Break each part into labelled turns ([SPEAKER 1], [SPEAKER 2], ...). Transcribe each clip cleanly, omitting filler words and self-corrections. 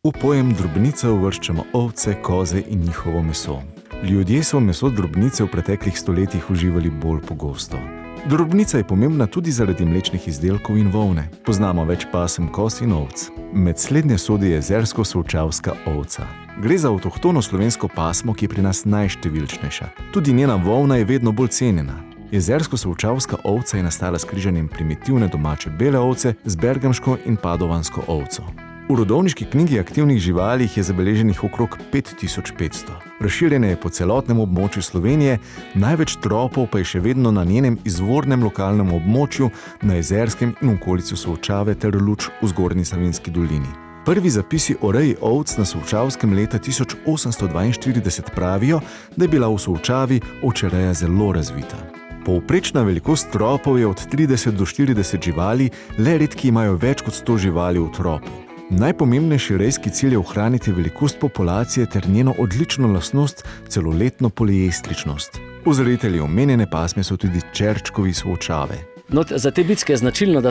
[SPEAKER 1] V pojem drobnice uvrščamo ovce, koze in njihovo meso. Ljudje so meso drobnice v preteklih stoletjih uživali bolj pogosto. Drobnica je pomembna tudi zaradi mlečnih izdelkov in volne. Poznamo več pasem koz in ovc. Med slednje sodi jezersko-solčavska ovca. Gre za avtohtono slovensko pasmo, ki je pri nas najštevilčnejša. Tudi njena volna je vedno bolj cenjena. Jezersko-solčavska ovca je nastala s križanjem primitivne domače bele ovce z bergamško in padovansko ovco. V rodovniški knjigi aktivnih živali je zabeleženih okrog 5500. Razširjena je po celotnem območju Slovenije, največ tropov pa je še vedno na njenem izvornem lokalnem območju na Jezerskem in okolici Solčave ter Luč v Zgornji Savinjski dolini. Prvi zapisi o reji ovc na Solčavskem leta 1842 pravijo, da je bila v Solčavi ovčereja zelo razvita. Povprečna velikost tropov je od 30 do 40 živali, le redki imajo več kot 100 živali v tropu. Najpomembnejši rejski cilj je ohraniti velikost populacije ter njeno odlično lastnost, celoletno poliestričnost. Vzrejitelji omenjene pasme so tudi čerčkovi Solčave.
[SPEAKER 2] No, za te bitke je značilno,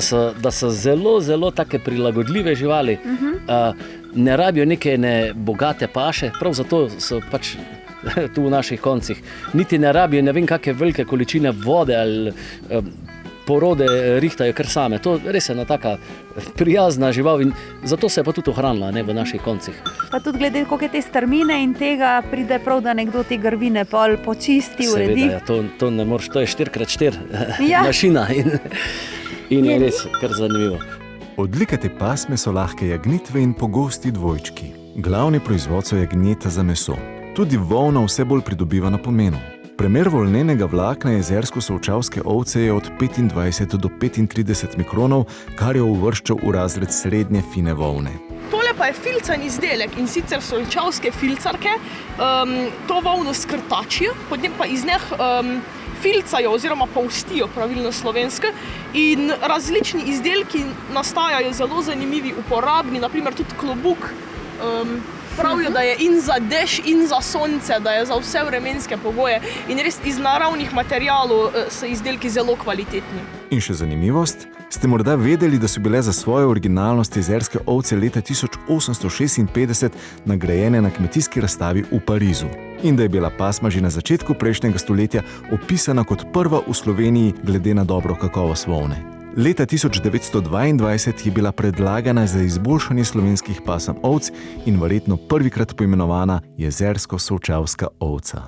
[SPEAKER 2] da so zelo, zelo take prilagodljive živali. Ne rabijo neke bogate paše, prav zato so pač tu v naših koncih. Niti ne rabijo ne vem kakve velike količine vode ali porode rihtajo kar same. To res je ena taka prijazna žival in zato se je pa tudi ohranila v naših koncih.
[SPEAKER 3] Pa tudi glede, koliko je te strmine in tega, pride prav, da nekdo te grvine pol počisti, uredi.
[SPEAKER 2] Seveda, to ne moreš, to je 4x4 mašina in je res kar zanimivo.
[SPEAKER 1] Odlika te pasme so lahke jagnitve in pogosti dvojčki. Glavni proizvod so jagnjeta za meso. Tudi volna vse bolj pridobiva na pomenu. Premer volnenega vlakna jezersko-solčavske ovce je od 25 do 35 mikronov, kar jo uvršča v razred srednje fine volne.
[SPEAKER 4] Tole pa je filcan izdelek in sicer solčavske filcarke. To volno skrtačijo, potem pa iz njih filcajo oziroma polstijo, pravilno slovensko, in različni izdelki nastajajo zelo zanimivi, uporabni, naprimer tudi klobuk. Pravijo, da je in za dež, in za sonce, da je za vse vremenske pogoje in res iz naravnih materialov so izdelki zelo kvalitetni.
[SPEAKER 1] In še zanimivost, ste morda vedeli, da so bile za svojo originalnost jezerske ovce leta 1856 nagrajene na kmetijski razstavi v Parizu in da je bila pasma že na začetku prejšnjega stoletja opisana kot prva v Sloveniji glede na dobro kakovost volne. Leta 1922 je bila predlagana za izboljšanje slovenskih pasem ovc in verjetno prvikrat poimenovana jezersko-solčavska ovca.